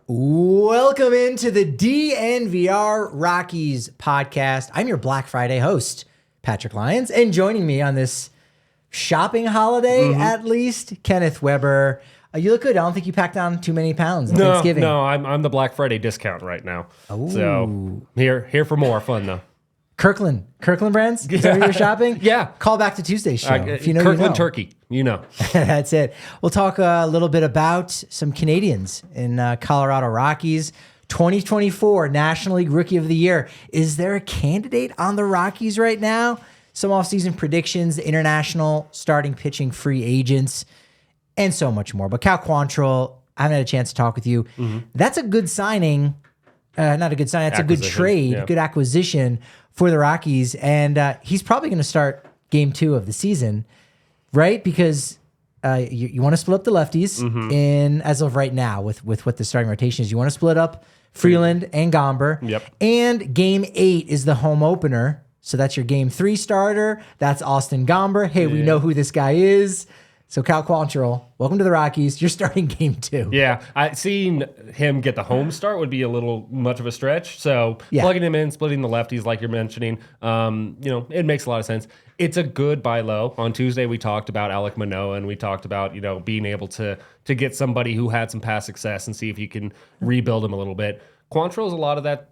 Welcome into the DNVR Rockies podcast. I'm your Black Friday host, Patrick Lyons, and joining me on this shopping holiday, at least, Kenneth Weber. You look good. I don't think you packed on too many pounds on Thanksgiving. No, I'm the Black Friday discount right now. Ooh. So here for more fun though. Kirkland brands? Is that where you're shopping? Yeah. Call back to Tuesday's show. If you know, Kirkland you know. Turkey, you know. That's it. We'll talk a little bit about some Canadians in Colorado Rockies. 2024 National League Rookie of the Year. Is there a candidate on the Rockies right now? Some offseason predictions, the international starting pitching free agents, and so much more. But Cal Quantrill, I haven't had a chance to talk with you. That's a good signing. Not a good sign. That's a good trade, good acquisition for the Rockies. And he's probably going to start game 2 of the season, right? Because you want to split up the lefties in as of right now with what the starting rotation is. You want to split up Freeland and Gomber. Yep. And game 8 is the home opener. So that's your game 3 starter. That's Austin Gomber. Hey, we know who this guy is. So Cal Quantrill, welcome to the Rockies. You're starting game 2. Yeah, seeing him get the home start would be a little much of a stretch. So plugging him in, splitting the lefties like you're mentioning, it makes a lot of sense. It's a good buy low. On Tuesday, we talked about Alek Manoah, and we talked about being able to get somebody who had some past success and see if you can rebuild him a little bit. Quantrill's a lot of that,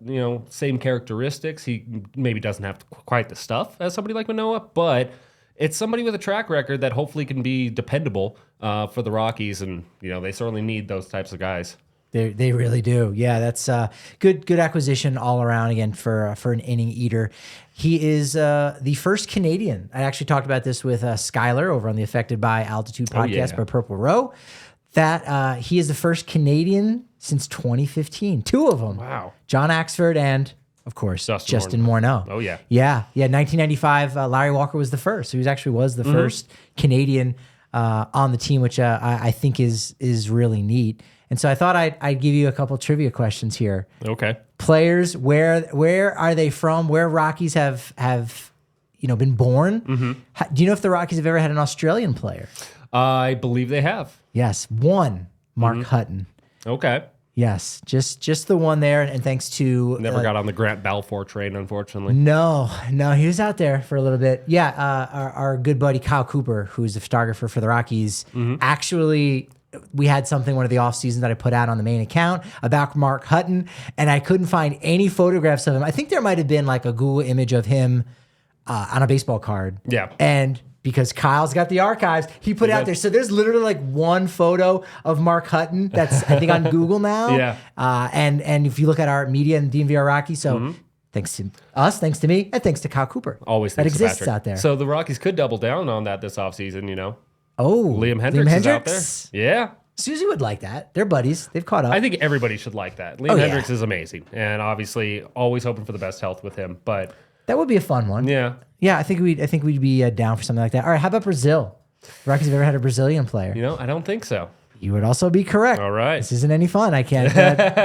same characteristics. He maybe doesn't have quite the stuff as somebody like Manoah, but it's somebody with a track record that hopefully can be dependable for the Rockies, and they certainly need those types of guys. They really do. Yeah, that's good acquisition all around again for an inning eater. He is the first Canadian. I actually talked about this with Skylar over on the Affected by Altitude podcast by Purple Row. That he is the first Canadian since 2015. 2 of them. Wow. John Axford and, of course, Justin Morneau. Oh, yeah. Yeah. 1995, Larry Walker was the first. He was the first Canadian on the team, which I think is really neat. And so I thought I'd give you a couple trivia questions here. Okay. Players, where are they from? Where Rockies have been born? Do you know if the Rockies have ever had an Australian player? I believe they have. Yes, one, Mark Hutton. Okay. Yes, just the one there, and thanks to Never got on the Grant Balfour train, unfortunately. No, he was out there for a little bit. Yeah, our good buddy Kyle Cooper, who's the photographer for the Rockies, actually, we had something one of the off seasons that I put out on the main account about Mark Hutton, and I couldn't find any photographs of him. I think there might have been like a Google image of him on a baseball card. Yeah, and because Kyle's got the archives, he put it out there. So there's literally like one photo of Mark Hutton that's, I think, on Google now. Yeah. And if you look at our media and DNVR Rockies, so thanks to us, thanks to me, and thanks to Kyle Cooper. Always that thanks to exists Patrick out there. So the Rockies could double down on that this offseason, Oh, Liam Hendricks is out there. Yeah. Susie would like that. They're buddies. They've caught up. I think everybody should like that. Liam Hendricks is amazing. And obviously always hoping for the best health with him. But that would be a fun one. Yeah. Yeah, I think we'd be down for something like that. All right, how about Brazil? The Rockies have ever had a Brazilian player? I don't think so. You would also be correct. All right. This isn't any fun. I can't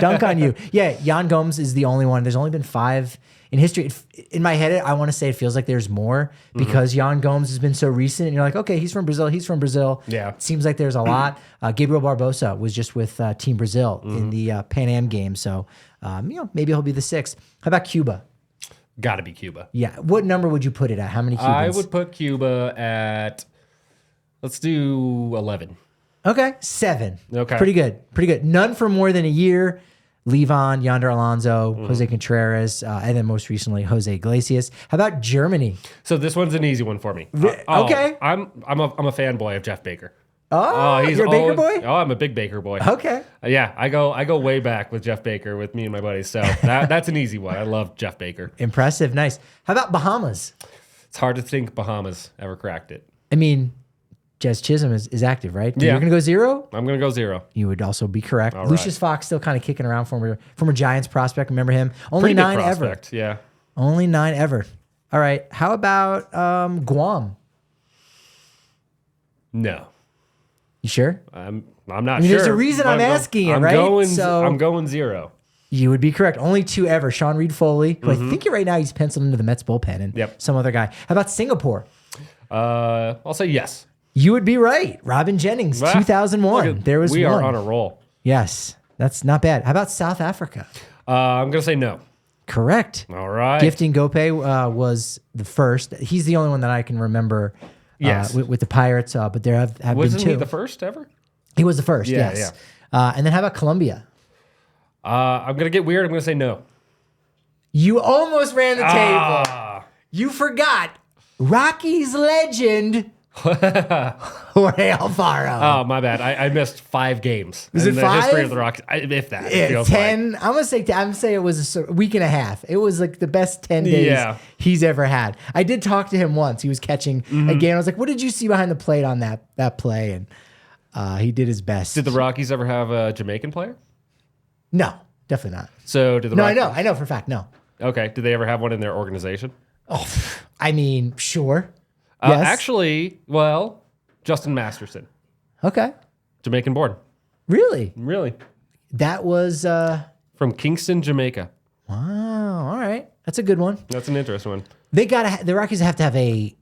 dunk on you. Yeah, Jan Gomes is the only one. There's only been 5 in history. In my head, I want to say it feels like there's more because Jan Gomes has been so recent. And you're like, okay, he's from Brazil. Yeah. It seems like there's a lot. Gabriel Barbosa was just with Team Brazil in the Pan Am game. So, maybe he'll be the 6th. How about Cuba? Got to be Cuba. Yeah. What number would you put it at? How many Cubans? I would put Cuba at, let's do 11. Okay. 7. Okay. Pretty good. None for more than a year. Levon, Yonder Alonso, Jose Contreras, and then most recently Jose Iglesias. How about Germany? So this one's an easy one for me. Okay. I'm a fanboy of Jeff Baker. Oh, you're a Baker boy? Oh, I'm a big Baker boy. Okay. Yeah, I go way back with Jeff Baker with me and my buddies. So that's an easy one. I love Jeff Baker. Impressive. Nice. How about Bahamas? It's hard to think Bahamas ever cracked it. I mean, Jez Chisholm is active, right? Yeah. You're going to go 0? I'm going to go 0. You would also be correct. All Lucius right. Fox still kind of kicking around, former Giants prospect. Remember him? Only Pretty good 9 prospect, ever. Yeah. Only 9 ever. All right. How about Guam? No. You sure? I'm not mean, sure. there's a reason I'm asking it, I'm right? I'm going 0. You would be correct. Only 2 ever. Sean Reed Foley, who I think right now he's penciled into the Mets bullpen, and some other guy. How about Singapore? I'll say yes. You would be right. Robin Jennings, 2001. There was we one. are on a roll. Yes. That's not bad. How about South Africa? I'm going to say no. Correct. All right. Gifting Gope was the first. He's the only one that I can remember with the Pirates, but there have been two. Wasn't he the first ever? He was the first, yes. Yeah. And then how about Colombia? I'm going to get weird. I'm going to say no. You almost ran the table. You forgot Rockies legend Jorge Alfaro. Oh, my bad. I missed 5 games. Was it the 5? history of the Rockies. If that. It feels 10. like. I'm gonna say it was a week and a half. It was like the best 10 days he's ever had. I did talk to him once. He was catching a game. I was like, "What did you see behind the plate on that play?" And he did his best. Did the Rockies ever have a Jamaican player? No, definitely not. So did the No, Rockies? I know for a fact. No. Okay. Did they ever have one in their organization? Oh, I mean, sure. Yes. Actually, well, Justin Masterson. Okay. Jamaican born. Really? Really. That was From Kingston, Jamaica. wow. All right. That's a good one. That's an interesting one. The Rockies have to have a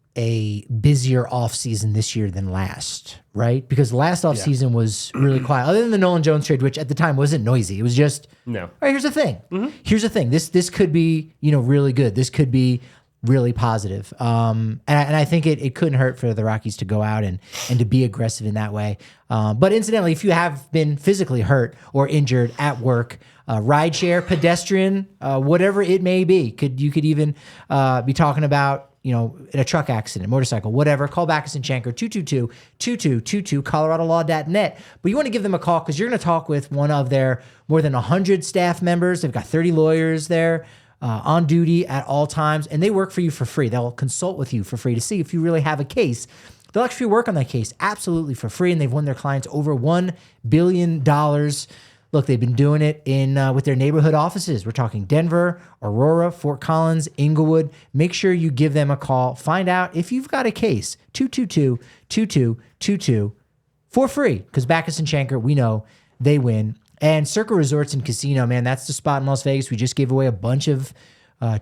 busier offseason this year than last, right? Because last offseason was really quiet. Other than the Nolan Jones trade, which at the time wasn't noisy. It was just No. All right, here's the thing. Here's the thing. This could be, really good. This could be really positive. And I think it couldn't hurt for the Rockies to go out and to be aggressive in that way. But incidentally, if you have been physically hurt or injured at work, rideshare, pedestrian, whatever it may be, you could even be talking about, in a truck accident, motorcycle, whatever, call Backus and Shanker, 222-2222, coloradolaw.net. But you want to give them a call because you're going to talk with one of their more than 100 staff members. They've got 30 lawyers there on duty at all times, and they work for you for free. They'll consult with you for free to see if you really have a case. They'll actually work on that case absolutely for free, and they've won their clients over $1 billion. Look, they've been doing it with their neighborhood offices. We're talking Denver, Aurora, Fort Collins, Inglewood. Make sure you give them a call. Find out if you've got a case. 222-2222 for free. Because Backus and Shanker, we know they win. And Circa Resorts and Casino, man, that's the spot in Las Vegas. We just gave away a bunch of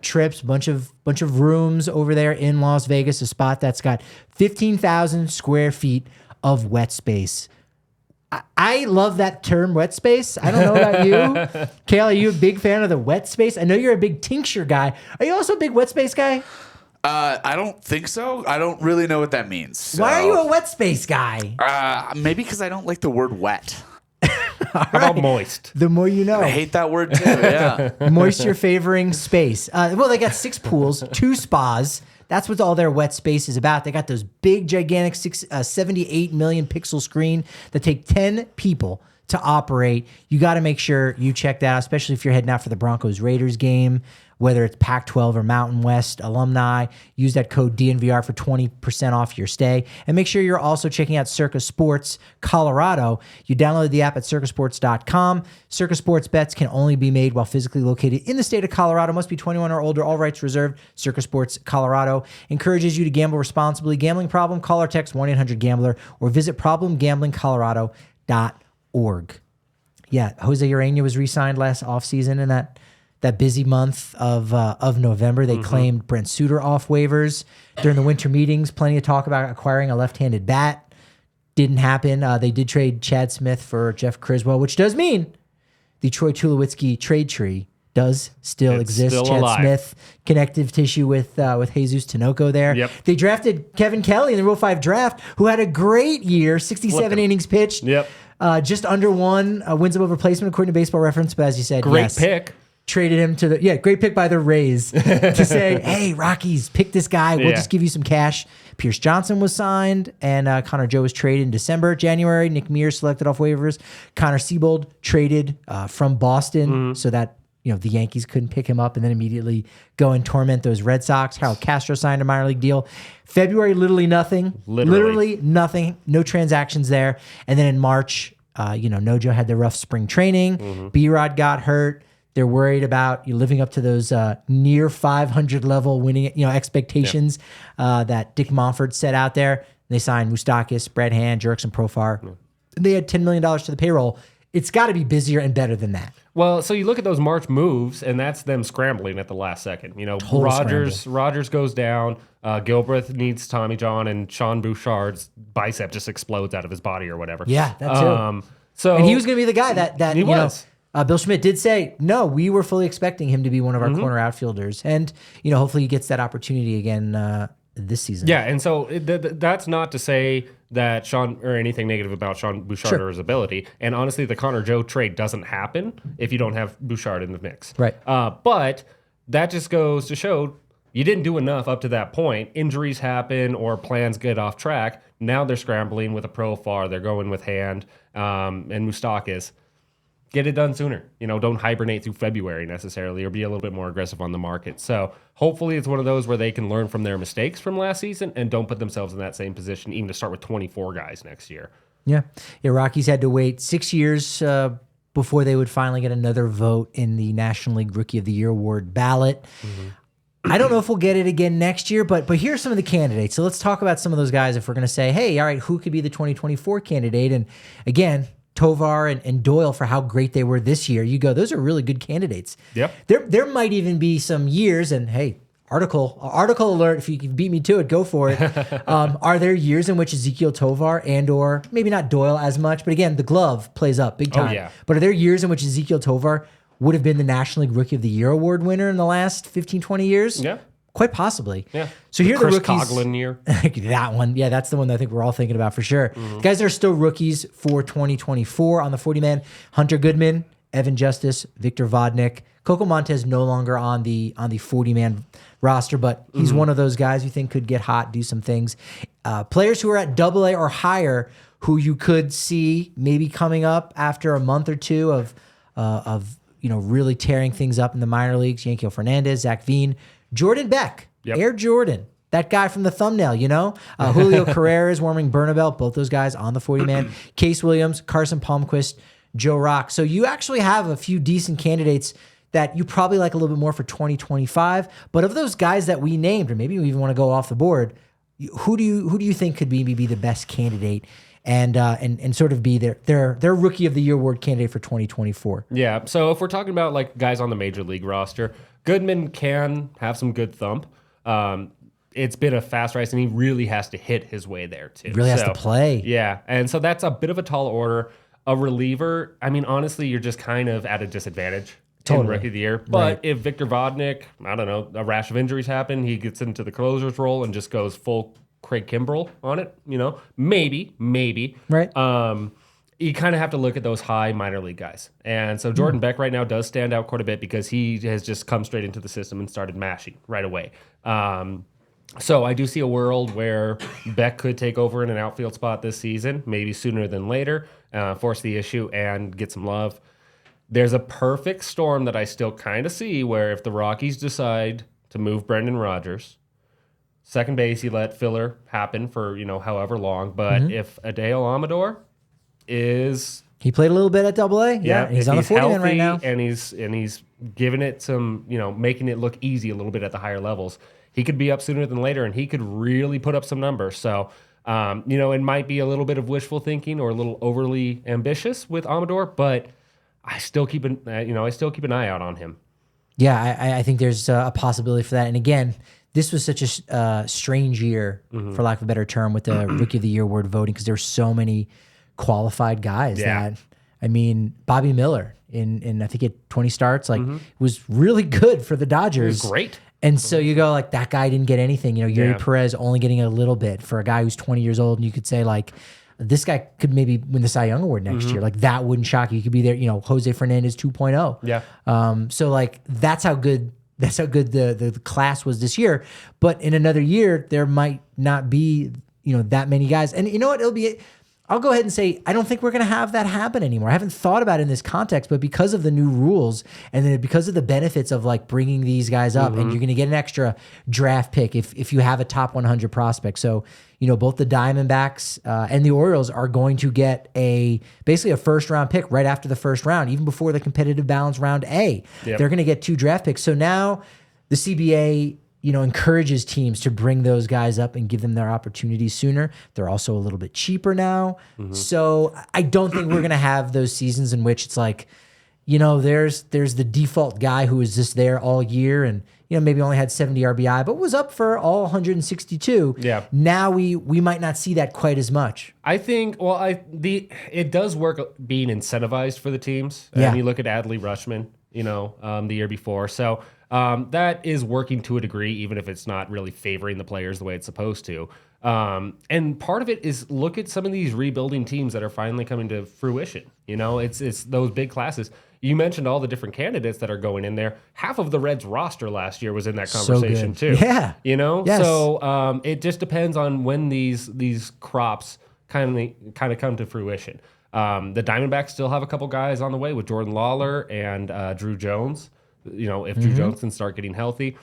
trips, bunch of rooms over there in Las Vegas. A spot that's got 15,000 square feet of wet space. I love that term, wet space. I don't know about you. Kale, are you a big fan of the wet space? I know you're a big tincture guy. Are you also a big wet space guy? I don't think so. I don't really know what that means. So. Why are you a wet space guy? Maybe because I don't like the word wet. How about moist? The more you know. I hate that word too, yeah. Moisture favoring space. Well, they got 6 pools, 2 spas. That's what all their wet space is about. They got those big, gigantic 78 million pixel screen that take 10 people to operate. You got to make sure you check that out, especially if you're heading out for the Broncos-Raiders game, whether it's Pac-12 or Mountain West alumni. Use that code DNVR for 20% off your stay. And make sure you're also checking out Circa Sports Colorado. You download the app at circasports.com. Circa Sports bets can only be made while physically located in the state of Colorado. Must be 21 or older. All rights reserved. Circa Sports Colorado encourages you to gamble responsibly. Gambling problem? Call or text 1-800-GAMBLER or visit problemgamblingcolorado.org. Yeah, Jose Urena was re-signed last offseason in that busy month of November. They claimed Brent Suter off waivers. During the winter meetings, plenty of talk about acquiring a left-handed bat. Didn't happen. They did trade Chad Smith for Jeff Criswell, which does mean the Troy Tulowitzki trade tree does still exist. Still Chad alive. Smith, connective tissue with Jesus Tinoco there. Yep. They drafted Kevin Kelly in the Rule 5 draft, who had a great year, 67 innings pitched. Yep. Just under 1 wins above replacement according to Baseball Reference. But as you said, Great yes, pick. traded him to great pick by the Rays to say, hey, Rockies, pick this guy. We'll just give you some cash. Pierce Johnson was signed, and Connor Joe was traded in December. January, Nick Mears selected off waivers. Connor Siebold traded from Boston so that the Yankees couldn't pick him up and then immediately go and torment those Red Sox. Harold Castro signed a minor league deal. February, literally nothing. Literally nothing. No transactions there. And then in March, NoJo had the rough spring training. B-Rod got hurt. They're worried about you living up to those near 500 level winning expectations that Dick Monfort set out there. They signed Moustakas, Brad Hand, Jurickson Profar. They had $10 million to the payroll. It's got to be busier and better than that. Well, so you look at those March moves, and that's them scrambling at the last second. Rogers goes down. Gilbreth needs Tommy John, and Sean Bouchard's bicep just explodes out of his body or whatever. Yeah, that too. So and he was going to be the guy that he was. Bill Schmidt did say, no, we were fully expecting him to be one of our corner outfielders. And, hopefully he gets that opportunity again this season. Yeah, and so that's not to say that Sean or anything negative about Sean Bouchard or his ability. And honestly, the Connor Joe trade doesn't happen if you don't have Bouchard in the mix. Right. But that just goes to show you didn't do enough up to that point. Injuries happen or plans get off track. Now they're scrambling with a Profar. They're going with Hand and Moustakas. Get it done sooner. Don't hibernate through February necessarily or be a little bit more aggressive on the market. So hopefully it's one of those where they can learn from their mistakes from last season and don't put themselves in that same position, even to start with 24 guys next year. Yeah. Rockies had to wait 6 years before they would finally get another vote in the National League Rookie of the Year award ballot. I don't know if we'll get it again next year, but here's some of the candidates. So let's talk about some of those guys if we're going to say, hey, all right, who could be the 2024 candidate? And again, Tovar and Doyle for how great they were this year. You go, those are really good candidates. Yep. There might even be some years, and hey, article alert, if you can beat me to it, go for it. Are there years in which Ezequiel Tovar and or maybe not Doyle as much, but again, the glove plays up big time. Oh, yeah. But are there years in which Ezequiel Tovar would have been the National League Rookie of the Year award winner in the last 15, 20 years? Yeah. Quite possibly. Yeah. So here Chris the rookies. Coughlin year. That one. Yeah, that's the one that I think we're all thinking about for sure. Guys that are still rookies for 2024 on the 40-man. Hunter Goodman, Evan Justice, Victor Vodnik. Coco Montez no longer on the 40-man roster, but he's one of those guys you think could get hot, do some things. Players who are at AA or higher who you could see maybe coming up after a month or two of really tearing things up in the minor leagues. Yankiel Fernandez, Zach Veen, Jordan Beck, Air Jordan, that guy from the thumbnail, Julio Carreras, Warming Bernabel, both those guys on the 40-man. Case Williams, Carson Palmquist, Joe Rock. So you actually have a few decent candidates that you probably like a little bit more for 2025. But of those guys that we named, or maybe you even want to go off the board, who do you think could maybe be the best candidate and sort of be their Rookie of the Year award candidate for 2024? Yeah. So if we're talking about like guys on the major league roster, Goodman can have some good thump. It's been a fast race, and he really has to hit his way there too. Really has to play. Yeah, and so that's a bit of a tall order. A reliever, I mean, honestly, you're just kind of at a disadvantage. In Rookie of the Year. But if Victor Vodnik, I don't know, a rash of injuries happen, he gets into the closer's role and just goes full Craig Kimbrell on it, maybe. Right. You kind of have to look at those high minor league guys. And so Jordan Beck right now does stand out quite a bit because he has just come straight into the system and started mashing right away. So I do see a world where Beck could take over in an outfield spot this season, maybe sooner than later, force the issue and get some love. There's a perfect storm that I still kind of see where if the Rockies decide to move Brendan Rodgers, second base, you let filler happen for, however long. But if Adeo Amador is... He played a little bit at AA. Yeah, he's on the 40-man right now. And he's giving it some, making it look easy a little bit at the higher levels. He could be up sooner than later, and he could really put up some numbers. So, it might be a little bit of wishful thinking or a little overly ambitious with Amador, but I still keep an eye out on him. Yeah, I think there's a possibility for that. And again, this was such a strange year, for lack of a better term, with the Rookie of the Year award voting because there were so many qualified guys that, Bobby Miller in I think he had 20 starts, was really good for the Dodgers. He was great. And so you go that guy didn't get anything. Yuri Perez only getting a little bit for a guy who's 20 years old, and you could say this guy could maybe win the Cy Young Award next year. That wouldn't shock you. You could be there, Jose Fernandez 2.0. Yeah. So that's how good the class was this year. But in another year, there might not be, that many guys. And you know what? I'll go ahead and say, I don't think we're going to have that happen anymore. I haven't thought about it in this context, but because of the new rules and then because of the benefits of bringing these guys up, and you're going to get an extra draft pick if you have a top 100 prospect. So, both the Diamondbacks and the Orioles are going to get basically a first round pick right after the first round, even before the competitive balance round A. Yep. They're going to get 2 draft picks. So now the CBA encourages teams to bring those guys up and give them their opportunities sooner. They're also a little bit cheaper now. So I don't think we're going to have those seasons in which it's there's the default guy who was just there all year and maybe only had 70 RBI, but was up for all 162. Yeah. Now we might not see that quite as much. I think. Well, it does work being incentivized for the teams. Yeah. And you look at Adley Rutschman, the year before. So that is working to a degree, even if it's not really favoring the players the way it's supposed to. And part of it is look at some of these rebuilding teams that are finally coming to fruition. It's those big classes. You mentioned all the different candidates that are going in there. Half of the Reds roster last year was in that conversation too. Yeah. Yes. So it just depends on when these crops kind of come to fruition. The Diamondbacks still have a couple guys on the way with Jordan Lawler and Drew Jones. If Drew Jones can start getting healthy.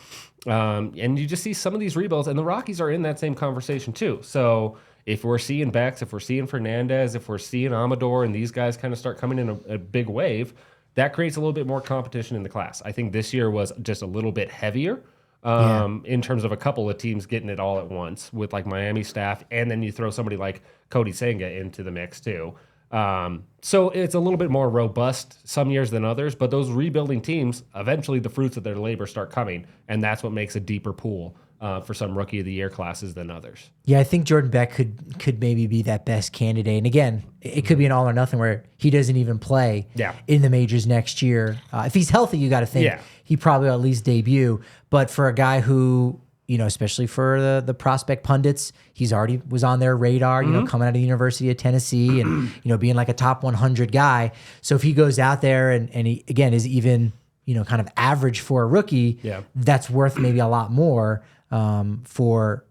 And you just see some of these rebuilds, and the Rockies are in that same conversation too. So if we're seeing Becks, if we're seeing Fernandez, if we're seeing Amador, and these guys kind of start coming in a big wave, that creates a little bit more competition in the class. I think this year was just a little bit heavier in terms of a couple of teams getting it all at once with like Miami staff, and then you throw somebody like Cody Senga into the mix too. So it's a little bit more robust some years than others, but those rebuilding teams, eventually the fruits of their labor start coming, and that's what makes a deeper pool for some Rookie of the Year classes than others. Yeah, I think Jordan Beck could maybe be that best candidate. And again, it could be an all or nothing where he doesn't even play in the majors next year. If he's healthy, you got to think he probably will at least debut. But for a guy who, especially for the prospect pundits, he's already was on their radar, coming out of the University of Tennessee and, being like a top 100 guy. So if he goes out there and he, again, is even, kind of average for a rookie, that's worth maybe a lot more for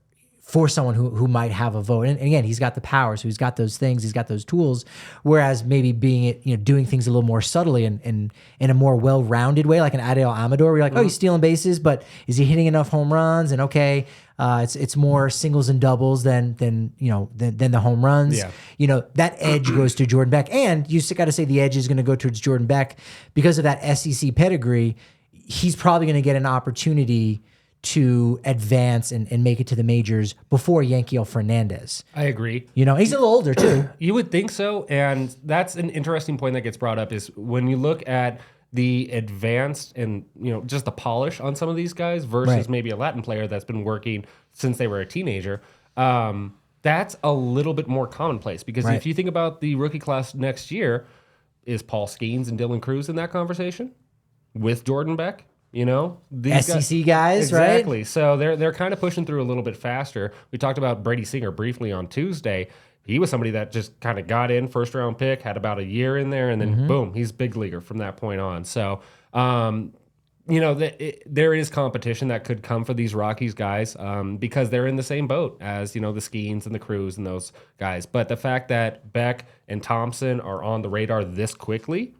someone who might have a vote. And again, he's got the power, so he's got those things, he's got those tools. Whereas maybe doing things a little more subtly and in a more well-rounded way, like an Adel Amador, where you're like, oh, he's stealing bases, but is he hitting enough home runs? And okay, it's more singles and doubles than the home runs. Yeah. That edge goes to Jordan Beck, and you got to say the edge is going to go towards Jordan Beck because of that SEC pedigree. He's probably going to get an opportunity to advance and make it to the majors before Yanquiel Fernandez. I agree. He's a little older too. You would think so, and that's an interesting point that gets brought up is when you look at the advanced and just the polish on some of these guys versus maybe a Latin player that's been working since they were a teenager. That's a little bit more commonplace because if you think about the rookie class next year, is Paul Skeens and Dylan Cruz in that conversation with Jordan Beck? These SEC guys, exactly. Right? So they're kind of pushing through a little bit faster. We talked about Brady Singer briefly on Tuesday. He was somebody that just kind of got in, first round pick, had about a year in there, and then boom, he's big leaguer from that point on. So, there is competition that could come for these Rockies guys because they're in the same boat as, the Skeens and the Cruz and those guys. But the fact that Beck and Thompson are on the radar this quickly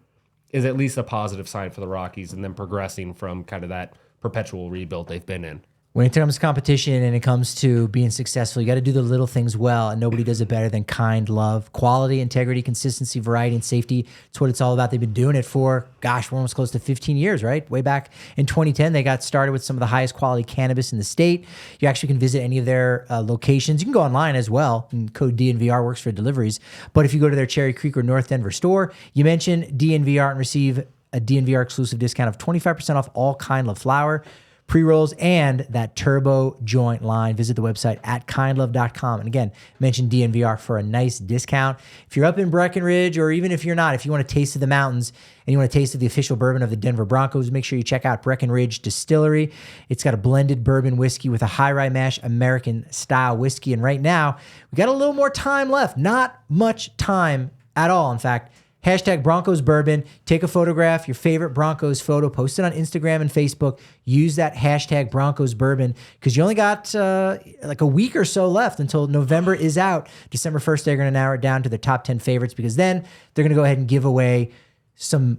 is at least a positive sign for the Rockies and them progressing from kind of that perpetual rebuild they've been in. When it comes to competition and it comes to being successful, you got to do the little things well, and nobody does it better than kind love. Quality, integrity, consistency, variety, and safety. It's what it's all about. They've been doing it for, we're almost close to 15 years, right? Way back in 2010, they got started with some of the highest quality cannabis in the state. You actually can visit any of their locations. You can go online as well, and code DNVR works for deliveries. But if you go to their Cherry Creek or North Denver store, you mention DNVR and receive a DNVR exclusive discount of 25% off all Kind Love flower, pre-rolls, and that turbo joint line. Visit the website at kindlove.com. And again, mention DNVR for a nice discount. If you're up in Breckenridge, or even if you're not, if you want a taste of the mountains and you want a taste of the official bourbon of the Denver Broncos, make sure you check out Breckenridge Distillery. It's got a blended bourbon whiskey with a high rye mash American style whiskey. And right now, we got a little more time left. Not much time at all, in fact. Hashtag Broncos Bourbon. Take a photograph, your favorite Broncos photo, post it on Instagram and Facebook. Use that hashtag Broncos Bourbon because you only got like a week or so left until November is out. December 1st, they're going to narrow it down to the top 10 favorites because then they're going to go ahead and give away some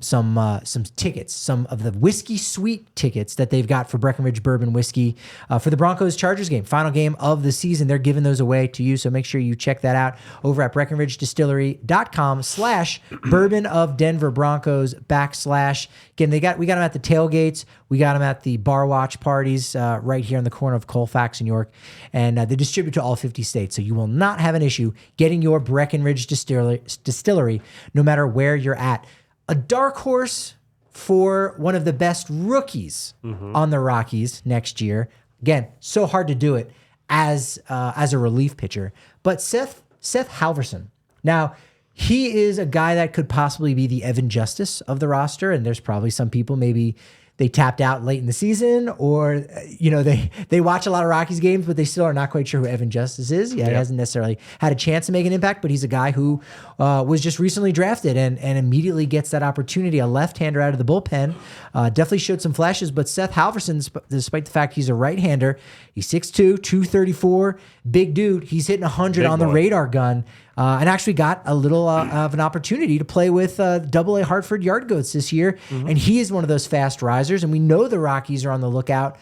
tickets, some of the whiskey suite tickets that they've got for Breckenridge Bourbon Whiskey for the Broncos-Chargers game, final game of the season. They're giving those away to you, so make sure you check that out over at BreckenridgeDistillery.com/Bourbon of Denver Broncos /. Again, we got them at the tailgates, we got them at the bar watch parties right here on the corner of Colfax and York, and they distribute to all 50 states, so you will not have an issue getting your Breckenridge Distillery no matter where you're at. A dark horse, for one of the best rookies on the Rockies next year. Again, so hard to do it as a relief pitcher. But Seth Halverson. Now, he is a guy that could possibly be the Evan Justice of the roster, and there's probably some people maybe they tapped out late in the season, or they watch a lot of Rockies games, but they still are not quite sure who Evan Justice is. Yeah, he hasn't necessarily had a chance to make an impact, but he's a guy who was just recently drafted and immediately gets that opportunity. A left-hander out of the bullpen, definitely showed some flashes. But Seth Halverson, despite the fact he's a right-hander, he's 6'2", 234, big dude. He's hitting 100 on the radar gun. And actually got a little of an opportunity to play with AA Hartford Yard Goats this year. And he is one of those fast risers. And we know the Rockies are on the lookout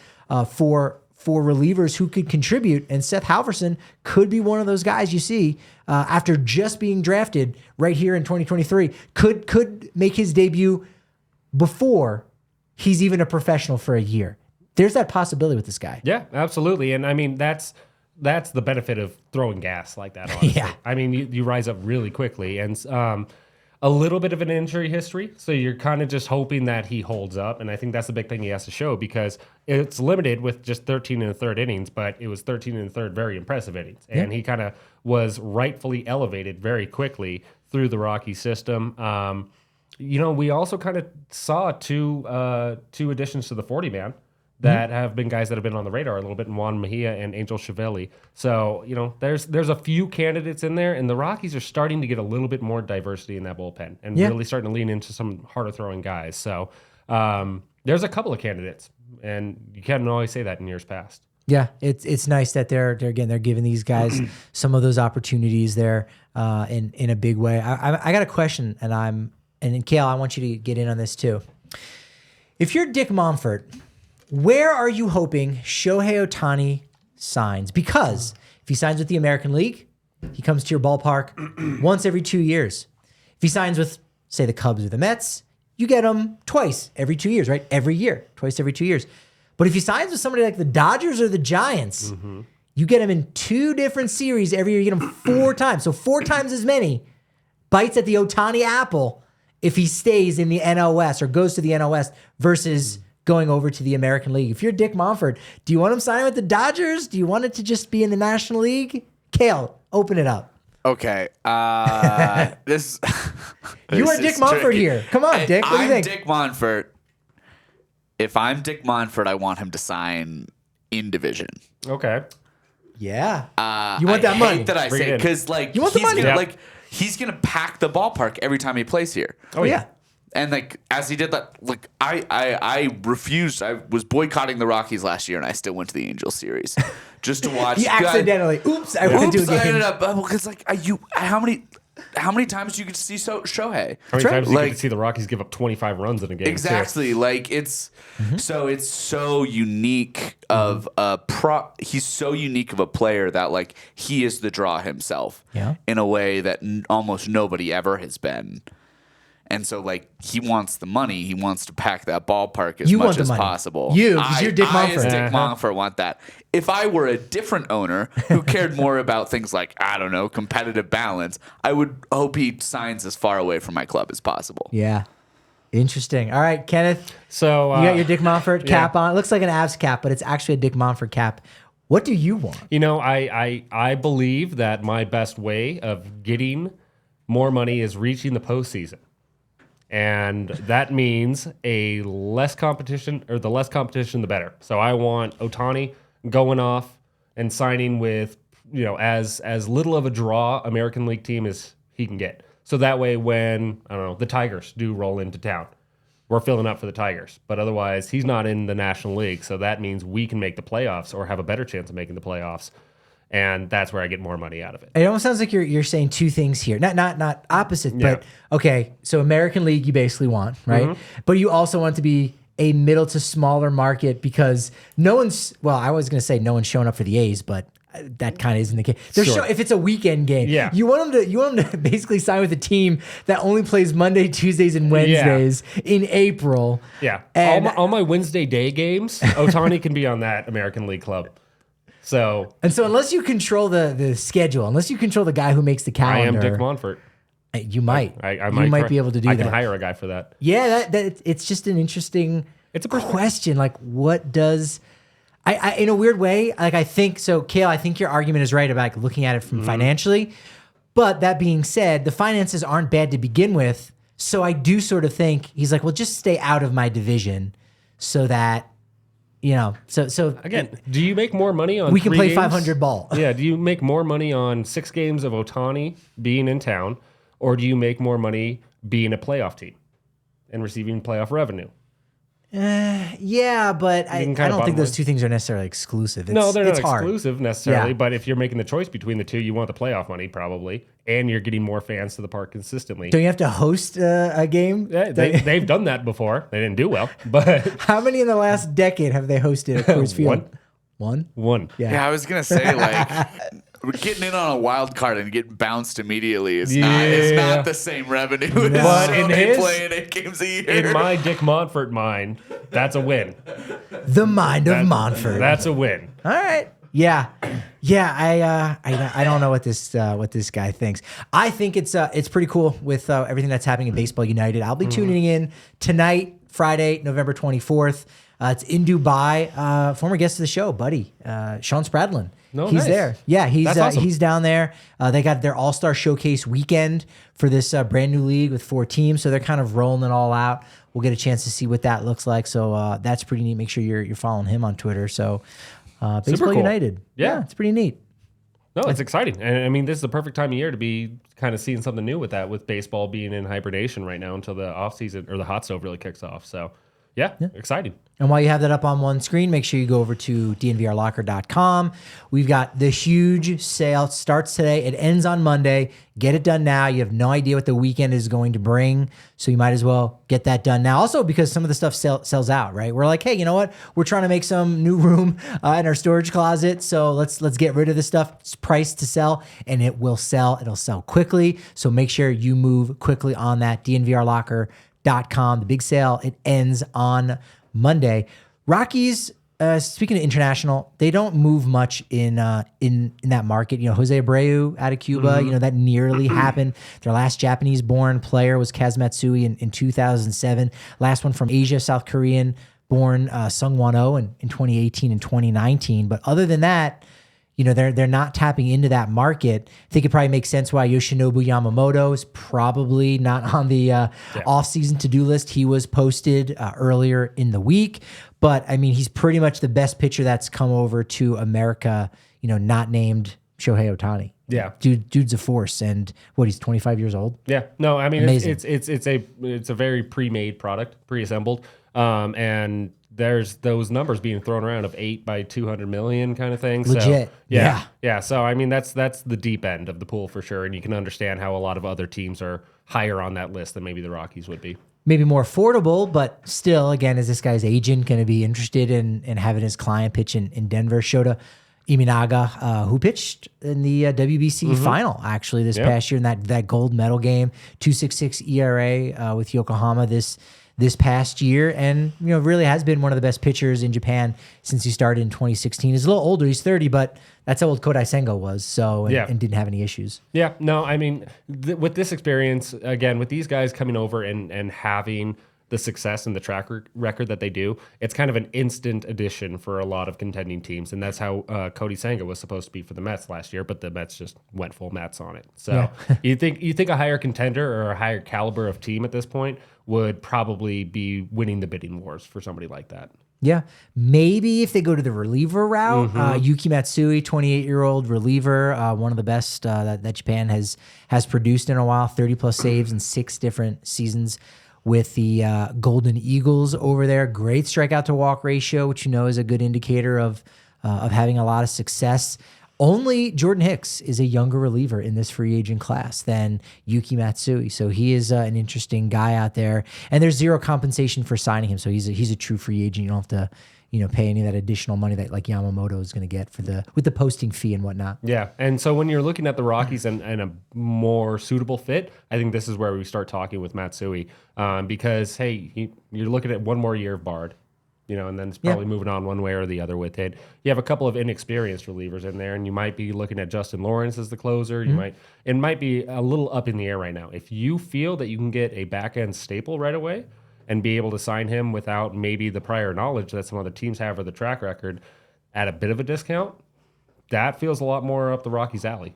for relievers who could contribute. And Seth Halverson could be one of those guys you see after just being drafted right here in 2023. Could make his debut before he's even a professional for a year. There's that possibility with this guy. Yeah, absolutely. And I mean, that's the benefit of throwing gas like that, honestly. Yeah. I mean, you rise up really quickly, and a little bit of an injury history, so you're kind of just hoping that he holds up, and I think that's the big thing he has to show, because it's limited with just 13 and a third innings, but it was 13 and a third very impressive innings, and he kind of was rightfully elevated very quickly through the Rocky system. We also kind of saw two additions to the 40-man. That have been guys that have been on the radar a little bit in Juan Mejia and Angel Chiavelli. So, there's a few candidates in there, and the Rockies are starting to get a little bit more diversity in that bullpen and really starting to lean into some harder throwing guys. So there's a couple of candidates, and you can't always say that in years past. Yeah, it's nice that they're giving these guys some of those opportunities there in a big way. I got a question, and Kale, I want you to get in on this too. If you're Dick Monfort, where are you hoping Shohei Ohtani signs? Because if he signs with the American League, he comes to your ballpark once every 2 years. If he signs with, say, the Cubs or the Mets, you get him twice every 2 years, right? Every year, twice every 2 years. But if he signs with somebody like the Dodgers or the Giants, you get him in 2 different series every year. You get him 4 times. So 4 times as many bites at the Ohtani apple if he stays in the NL West or goes to the NL West versus going over to the American League. If you're Dick Monfort, do you want him signing with the Dodgers? Do you want it to just be in the National League? Kale, open it up. Okay. This you are Dick Monfort here. Come on, Dick. What do you think? I'm Dick Monfort. If I'm Dick Monfort, I want him to sign in division. Okay. Yeah. You want that money? I hate that I say because you want the money. He's gonna pack the ballpark every time he plays here. Oh yeah. And as he did that, I refused. I was boycotting the Rockies last year, and I still went to the Angels series just to watch. He accidentally. I went to a game. I ended up because how many times do you get to see Shohei? How many times do you get to see the Rockies give up 25 runs in a game? Exactly. It's so unique of he's so unique of a player that he is the draw himself in a way that almost nobody ever has been. And so, he wants the money. He wants to pack that ballpark as much as possible. Because you're Dick Monfort. I, as Dick Monfort, want that. If I were a different owner who cared more about things like, I don't know, competitive balance, I would hope he signs as far away from my club as possible. Yeah. Interesting. All right, Kenneth. So you got your Dick Monfort cap on. It looks like an Avs cap, but it's actually a Dick Monfort cap. What do you want? I believe that my best way of getting more money is reaching the postseason. And that means the less competition, the better. So I want Ohtani going off and signing with, as little of a draw American League team as he can get. So that way when, the Tigers do roll into town, we're filling up for the Tigers. But otherwise, he's not in the National League. So that means we can make the playoffs or have a better chance of making the playoffs. And that's where I get more money out of it. It almost sounds like you're saying two things here. Not opposite, but okay. So American League you basically want, right? But you also want it to be a middle to smaller market because I was going to say no one's showing up for the A's, but that kind of isn't the case. If it's a weekend game, you want them to basically sign with a team that only plays Monday, Tuesdays, and Wednesdays in April. Yeah. And all my Wednesday day games, Ohtani can be on that American League club. So unless you control the schedule, unless you control the guy who makes the calendar, I am Dick Monfort. You might. I you might be able to do that. I can hire a guy for that. Yeah, that it's just an interesting question. Like, what does I in a weird way, like I think so, Kale, I think your argument is right about looking at it from financially. But that being said, the finances aren't bad to begin with. So I do sort of think he's like, well, just stay out of my division so that, so again, do you make more money on we can play games? 500 ball? Yeah. Do you make more money on 6 games of Ohtani being in town, or do you make more money being a playoff team and receiving playoff revenue? Yeah, but I don't think those two things are necessarily exclusive. No, they're not hard. exclusive necessarily, but if you're making the choice between the two, you want the playoff money probably, and you're getting more fans to the park consistently. Don't you have to host a game? Yeah, they've done that before. They didn't do well, but... How many in the last decade have they hosted at Coors Field? One? Yeah, I was going to say, like... We're getting in on a wild card and getting bounced immediately. It's not the same revenue. No. But playing 8 games a year. In my Dick Montfort mind, that's a win. The mind of Montfort. That's a win. All right. Yeah. I don't know what this guy thinks. I think it's pretty cool with everything that's happening in Baseball United. I'll be tuning in tonight, Friday, November 24th. It's in Dubai. Former guest of the show, buddy, Sean Spradlin. He's nice. there. Yeah, awesome. He's down there. They got their All-Star Showcase weekend for this brand new league with 4 teams. So they're kind of rolling it all out. We'll get a chance to see what that looks like. So that's pretty neat. Make sure you're following him on Twitter. So Baseball cool. United. Yeah, it's pretty neat. No, it's exciting. And I mean, this is the perfect time of year to be kind of seeing something new with that, with baseball being in hibernation right now until the offseason or the hot stove really kicks off. So yeah, exciting. And while you have that up on one screen, make sure you go over to DNVRlocker.com. We've got the huge sale. It starts today. It ends on Monday. Get it done now. You have no idea what the weekend is going to bring, so you might as well get that done now. Also, because some of the stuff sells out, right? We're like, hey, you know what? We're trying to make some new room in our storage closet, so let's get rid of this stuff. It's priced to sell, and it will sell. It'll sell quickly, so make sure you move quickly on that. DNVRlocker.com. The big sale, it ends on Monday. Rockies, speaking of international, they don't move much in that market. Jose Abreu out of Cuba, that nearly happened. Their last Japanese-born player was Kaz Matsui in 2007. Last one from Asia, South Korean-born Sung Won-oh in 2018 and 2019. But other than that, they're not tapping into that market. I think it probably makes sense why Yoshinobu Yamamoto is probably not on the offseason to-do list. He was posted earlier in the week, but I mean, he's pretty much the best pitcher that's come over to America, not named Shohei Ohtani. Yeah, dude's a force, and he's 25 years old. Yeah, no, I mean, Amazing. it's a very pre-made product, pre-assembled, and there's those numbers being thrown around of 8 by 200 million kind of thing. Legit. So, yeah. So I mean, that's the deep end of the pool for sure, and you can understand how a lot of other teams are higher on that list than maybe the Rockies would be. Maybe more affordable, but still, again, is this guy's agent going to be interested in having his client pitch in Denver? Shota Iminaga, who pitched in the WBC final actually this past year in that gold medal game, 2.66 ERA with Yokohama this past year, and really has been one of the best pitchers in Japan since he started in 2016. He's a little older, he's 30, but that's how old Kodai Senga was, and didn't have any issues. Yeah, no, I mean, with this experience, again, with these guys coming over and having the success and the track record that they do, it's kind of an instant addition for a lot of contending teams, and that's how Kodai Senga was supposed to be for the Mets last year, but the Mets just went full Mets on it. So you think a higher contender or a higher caliber of team at this point would probably be winning the bidding wars for somebody like that. Yeah, maybe if they go to the reliever route, Yuki Matsui, 28-year-old reliever, one of the best that Japan has produced in a while, 30-plus saves in 6 different seasons with the Golden Eagles over there. Great strikeout-to-walk ratio, which is a good indicator of having a lot of success. Only Jordan Hicks is a younger reliever in this free agent class than Yuki Matsui. So he is an interesting guy out there. And there's zero compensation for signing him. So he's a true free agent. You don't have to pay any of that additional money that like Yamamoto is going to get with the posting fee and whatnot. Yeah. And so when you're looking at the Rockies and a more suitable fit, I think this is where we start talking with Matsui because, hey, you're looking at one more year of Bard. and then it's probably moving on one way or the other with it. You have a couple of inexperienced relievers in there, and you might be looking at Justin Lawrence as the closer. It might be a little up in the air right now. If you feel that you can get a back-end staple right away and be able to sign him without maybe the prior knowledge that some other teams have or the track record at a bit of a discount, that feels a lot more up the Rockies' alley.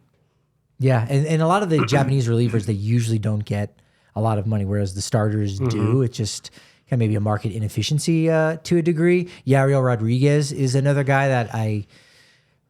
Yeah, and a lot of the Japanese relievers, they usually don't get a lot of money, whereas the starters do. It's just kind of maybe a market inefficiency to a degree. Yariel Rodriguez is another guy that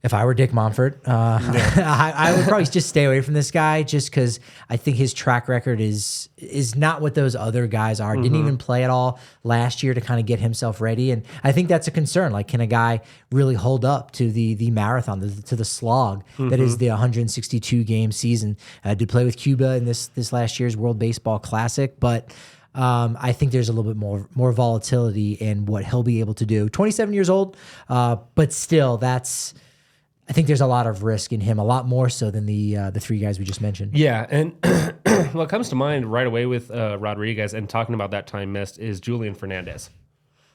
if I were Dick Monfort, I would probably just stay away from this guy just because I think his track record is not what those other guys are. Didn't even play at all last year to kind of get himself ready. And I think that's a concern. Like, can a guy really hold up to the marathon, to the slog that is the 162-game season? Did play with Cuba in this last year's World Baseball Classic, but I think there's a little bit more volatility in what he'll be able to do. 27 years old, but still, I think there's a lot of risk in him, a lot more so than the three guys we just mentioned. Yeah, and what comes to mind right away with Rodriguez and talking about that time missed is Julian Fernandez.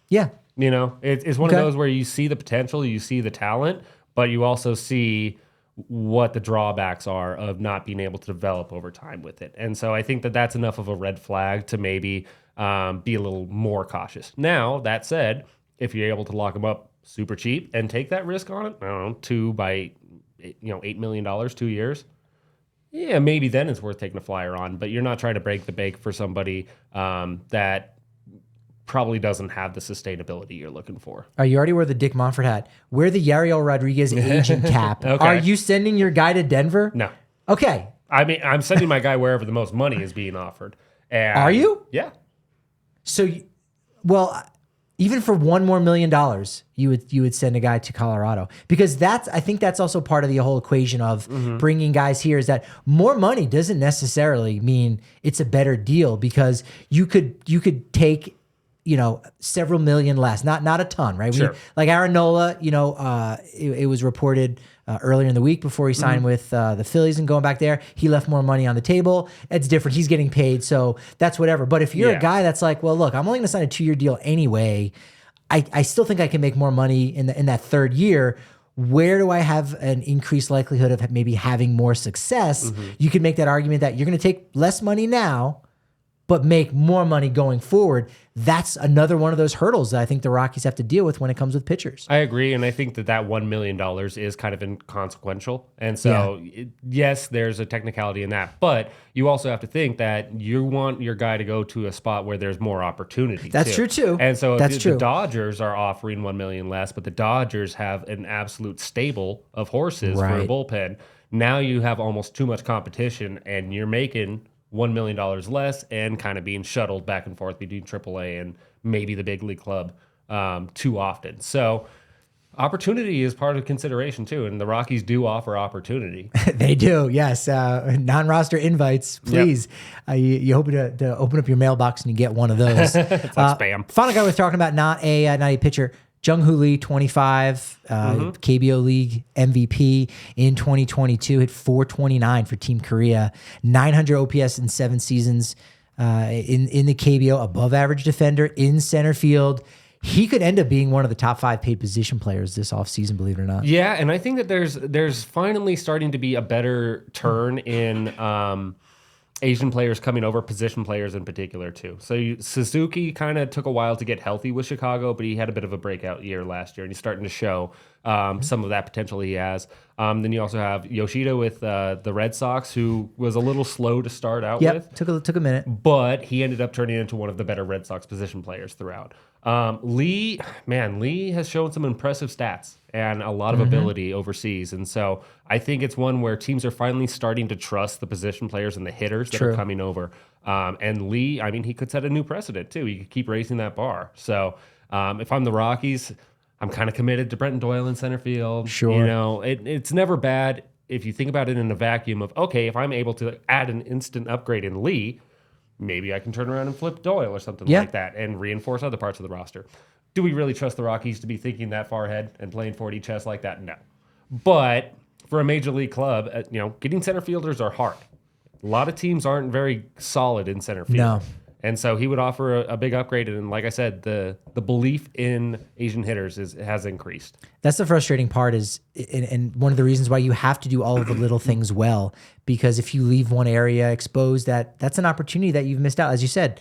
Yeah. It's one of those where you see the potential, you see the talent, but you also see what the drawbacks are of not being able to develop over time with it. And so I think that that's enough of a red flag to maybe be a little more cautious. Now, that said, if you're able to lock them up super cheap and take that risk on it, I don't know, $8 million, 2 years. Yeah, maybe then it's worth taking a flyer on, but you're not trying to break the bank for somebody that probably doesn't have the sustainability you're looking for. You already wear the Dick Monfort hat. Wear the Yariel Rodriguez agent cap. Okay. Are you sending your guy to Denver? No. Okay. I mean, I'm sending my guy wherever the most money is being offered. And are you? Yeah. So, even for $1 more million, you would send a guy to Colorado, because I think that's also part of the whole equation of bringing guys here, is that more money doesn't necessarily mean it's a better deal, because you could take several million less, not a ton, right? Sure. Like Aaron Nola, it was reported earlier in the week before he signed with the Phillies and going back there, he left more money on the table. It's different. He's getting paid, so that's whatever. But if you're a guy that's like, well, look, I'm only going to sign a 2-year deal anyway, I still think I can make more money in that third year. Where do I have an increased likelihood of maybe having more success? You could make that argument that you're going to take less money now, but make more money going forward. That's another one of those hurdles that I think the Rockies have to deal with when it comes with pitchers. I agree, and I think that $1 million is kind of inconsequential. And so, yes, there's a technicality in that, but you also have to think that you want your guy to go to a spot where there's more opportunity. That's true, too. And so if the Dodgers are offering $1 million less, but the Dodgers have an absolute stable of horses for a bullpen, now you have almost too much competition, and you're making $1 million less and kind of being shuttled back and forth between AAA and maybe the big league club too often. So opportunity is part of consideration too, and the Rockies do offer opportunity. They do, yes. Non-roster invites, please. Yep. You hope to open up your mailbox and you get one of those. It's like spam. Final guy we're talking about, not a pitcher. Jung-Hoo Lee, 25, KBO League MVP in 2022, hit .429 for Team Korea, 900 OPS in 7 seasons in the KBO, above average defender in center field. He could end up being one of the top 5 paid position players this offseason, believe it or not. Yeah, and I think that there's finally starting to be a better turn in Asian players coming over, position players in particular too. So Suzuki kind of took a while to get healthy with Chicago, but he had a bit of a breakout year last year, and he's starting to show some of that potential he has. Then you also have Yoshida with the Red Sox, who was a little slow to start out with. Took a minute. But he ended up turning into one of the better Red Sox position players throughout. Lee has shown some impressive stats and a lot of ability overseas. And so I think it's one where teams are finally starting to trust the position players and the hitters that are coming over. And Lee, I mean, he could set a new precedent too. He could keep raising that bar. So if I'm the Rockies, I'm kind of committed to Brenton Doyle in center field. Sure. It's never bad if you think about it in a vacuum of, okay, if I'm able to add an instant upgrade in Lee, maybe I can turn around and flip Doyle or something like that and reinforce other parts of the roster. Do we really trust the Rockies to be thinking that far ahead and playing 4D chess like that? No. But for a major league club, getting center fielders are hard. A lot of teams aren't very solid in center field. No. And so he would offer a big upgrade. And like I said, the belief in Asian hitters has increased. That's the frustrating part and one of the reasons why you have to do all of the little things well, because if you leave one area exposed, that's an opportunity that you've missed out. As you said,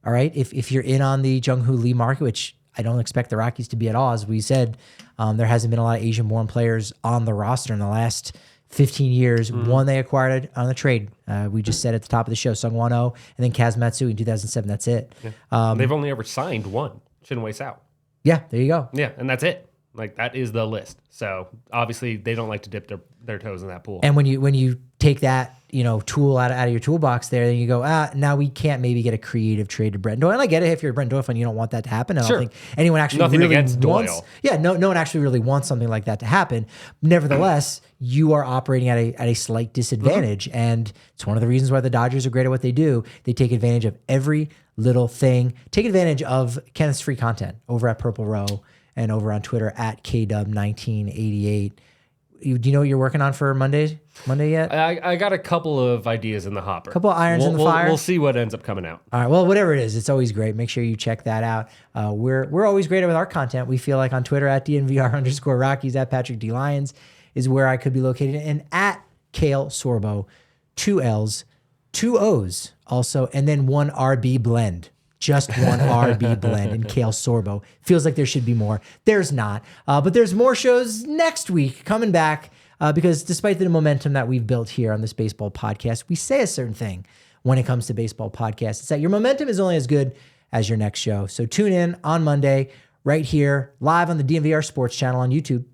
all right, if you're in on the Jung-Hoo Lee market, which I don't expect the Rockies to be at all, as we said, there hasn't been a lot of Asian-born players on the roster in the last 15 years. One they acquired on the trade. We just said at the top of the show, Sungwon-Oh, and then Kaz Matsui in 2007. That's it. Yeah. They've only ever signed one, Shin-Wei Sao. Yeah, there you go. Yeah, and that's it. Like, that is the list. So obviously they don't like to dip their toes in that pool. And when you take that tool out of your toolbox there, then you go, now we can't maybe get a creative trade to Brenton Doyle. And I get it, if you're a Brenton Doyle fan, you don't want that to happen. I don't think anyone actually Nothing really against wants. Doyle. Yeah, no one actually really wants something like that to happen. Nevertheless, you are operating at a slight disadvantage, and it's one of the reasons why the Dodgers are great at what they do. They take advantage of every little thing. Take advantage of Kenneth's free content over at Purple Row and over on Twitter at KDub1988. Do you know what you're working on for Monday yet? I got a couple of ideas in the hopper. A couple of irons in the fire. We'll see what ends up coming out. All right. Well, whatever it is, it's always great. Make sure you check that out. We're always great with our content. We feel like on Twitter at DNVR_Rockies, at Patrick D. Lyons is where I could be located, and at Kale Sorbo, 2 L's, 2 O's also, and then 1 RB blend. Just 1 RB blend in Kale Sorbo. Feels like there should be more. There's not. But there's more shows next week coming back because despite the momentum that we've built here on this baseball podcast, we say a certain thing when it comes to baseball podcasts. It's that your momentum is only as good as your next show. So tune in on Monday right here, live on the DNVR Sports channel on YouTube.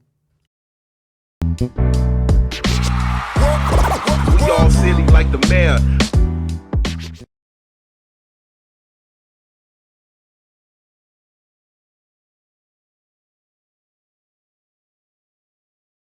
We all silly like the mayor.